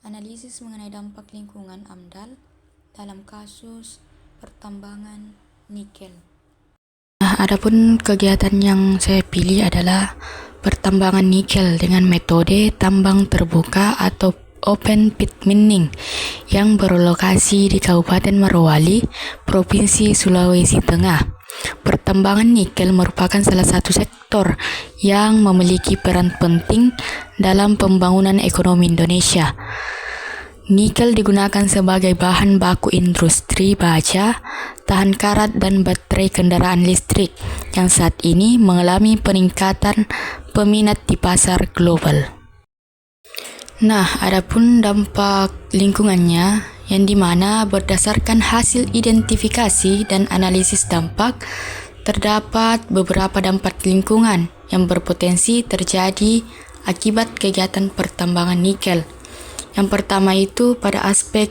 Analisis mengenai dampak lingkungan AMDAL dalam kasus pertambangan nikel. Adapun kegiatan yang saya pilih adalah pertambangan nikel dengan metode tambang terbuka atau open pit mining yang berlokasi di Kabupaten Morowali, Provinsi Sulawesi Tengah. Pertambangan nikel merupakan salah satu sektor yang memiliki peran penting dalam pembangunan ekonomi Indonesia. Nikel digunakan sebagai bahan baku industri baja, tahan karat, dan baterai kendaraan listrik yang saat ini mengalami peningkatan peminat di pasar global. Nah, adapun dampak lingkungannya yang dimana berdasarkan hasil identifikasi dan analisis dampak, terdapat beberapa dampak lingkungan yang berpotensi terjadi akibat kegiatan pertambangan nikel. Yang pertama itu pada aspek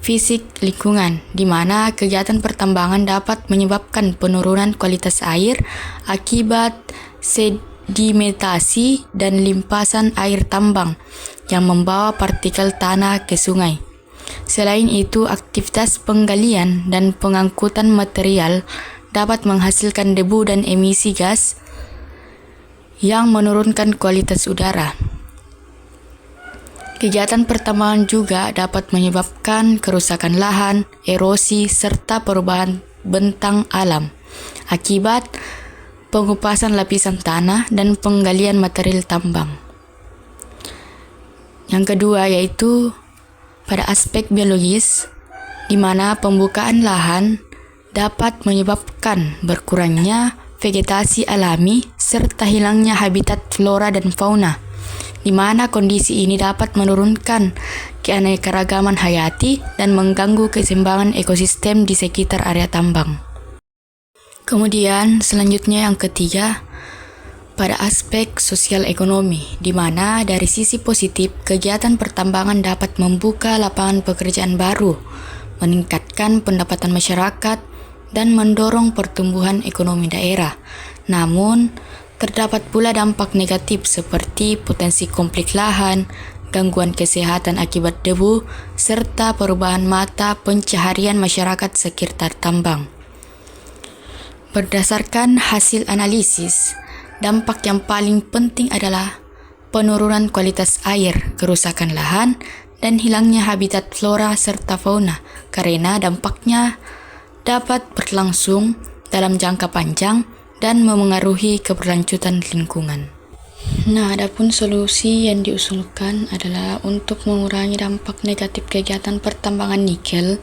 fisik lingkungan, di mana kegiatan pertambangan dapat menyebabkan penurunan kualitas air akibat sedimentasi dan limpasan air tambang yang membawa partikel tanah ke sungai. Selain itu, aktivitas penggalian dan pengangkutan material dapat menghasilkan debu dan emisi gas yang menurunkan kualitas udara. Kegiatan pertambangan juga dapat menyebabkan kerusakan lahan, erosi, serta perubahan bentang alam akibat pengupasan lapisan tanah dan penggalian material tambang. Yang kedua yaitu pada aspek biologis, di mana pembukaan lahan dapat menyebabkan berkurangnya vegetasi alami serta hilangnya habitat flora dan fauna, di mana kondisi ini dapat menurunkan keanekaragaman hayati dan mengganggu keseimbangan ekosistem di sekitar area tambang. Kemudian selanjutnya yang ketiga, pada aspek sosial ekonomi, di mana dari sisi positif kegiatan pertambangan dapat membuka lapangan pekerjaan baru, meningkatkan pendapatan masyarakat, dan mendorong pertumbuhan ekonomi daerah. Namun, terdapat pula dampak negatif seperti potensi konflik lahan, gangguan kesehatan akibat debu, serta perubahan mata pencaharian masyarakat sekitar tambang. Berdasarkan hasil analisis, dampak yang paling penting adalah penurunan kualitas air, kerusakan lahan, dan hilangnya habitat flora serta fauna, karena dampaknya dapat berlangsung dalam jangka panjang dan memengaruhi keberlanjutan lingkungan. Nah, adapun solusi yang diusulkan adalah untuk mengurangi dampak negatif kegiatan pertambangan nikel,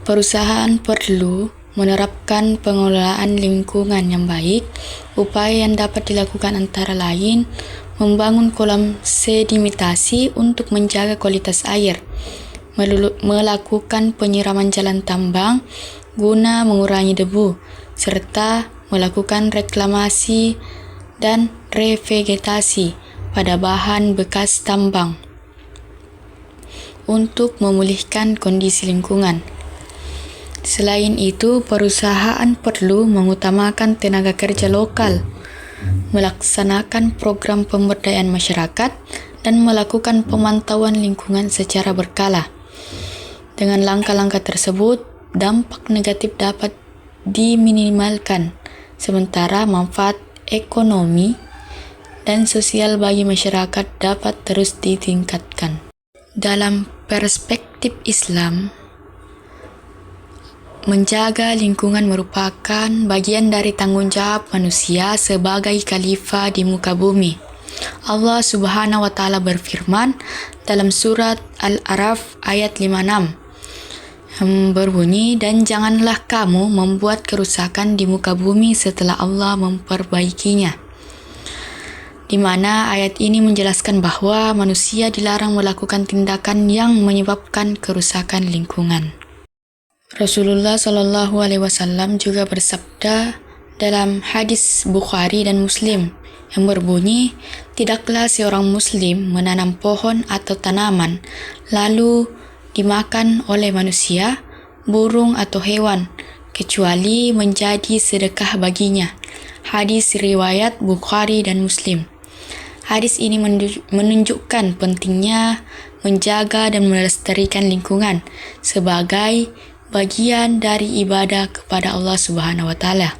perusahaan perlu menerapkan pengelolaan lingkungan yang baik. Upaya yang dapat dilakukan antara lain membangun kolam sedimentasi untuk menjaga kualitas air, melakukan penyiraman jalan tambang guna mengurangi debu, serta melakukan reklamasi dan revegetasi pada bahan bekas tambang untuk memulihkan kondisi lingkungan. Selain itu, perusahaan perlu mengutamakan tenaga kerja lokal, melaksanakan program pemberdayaan masyarakat, dan melakukan pemantauan lingkungan secara berkala. Dengan langkah-langkah tersebut, dampak negatif dapat diminimalkan, sementara manfaat ekonomi dan sosial bagi masyarakat dapat terus ditingkatkan. Dalam perspektif Islam, menjaga lingkungan merupakan bagian dari tanggung jawab manusia sebagai khalifah di muka bumi. Allah Subhanahu wa Ta'ala berfirman dalam surat Al-A'raf ayat 56 yang berbunyi, "Dan janganlah kamu membuat kerusakan di muka bumi setelah Allah memperbaikinya." Di mana ayat ini menjelaskan bahwa manusia dilarang melakukan tindakan yang menyebabkan kerusakan lingkungan. Rasulullah Shallallahu Alaihi Wasallam juga bersabda dalam hadis Bukhari dan Muslim yang berbunyi, "Tidaklah seorang Muslim menanam pohon atau tanaman lalu dimakan oleh manusia, burung atau hewan, kecuali menjadi sedekah baginya." Hadis riwayat Bukhari dan Muslim. Hadis ini menunjukkan pentingnya menjaga dan melestarikan lingkungan sebagai bagian dari ibadah kepada Allah Subhanahu wa Ta'ala.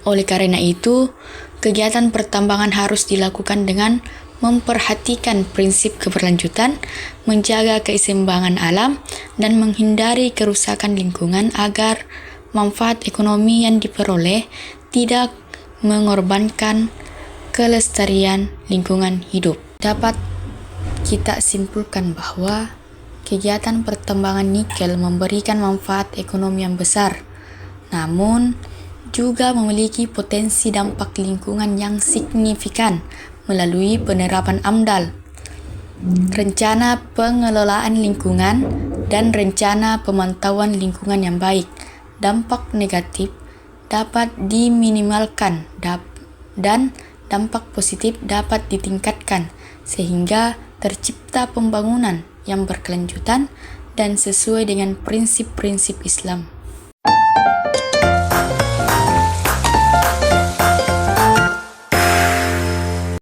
Oleh karena itu, kegiatan pertambangan harus dilakukan dengan memperhatikan prinsip keberlanjutan, menjaga keseimbangan alam, dan menghindari kerusakan lingkungan agar manfaat ekonomi yang diperoleh tidak mengorbankan kelestarian lingkungan hidup. Dapat kita simpulkan bahwa kegiatan pertambangan nikel memberikan manfaat ekonomi yang besar, namun juga memiliki potensi dampak lingkungan yang signifikan melalui penerapan AMDAL, rencana pengelolaan lingkungan, dan rencana pemantauan lingkungan yang baik. Dampak negatif dapat diminimalkan dan dampak positif dapat ditingkatkan sehingga tercipta pembangunan yang berkelanjutan dan sesuai dengan prinsip-prinsip Islam.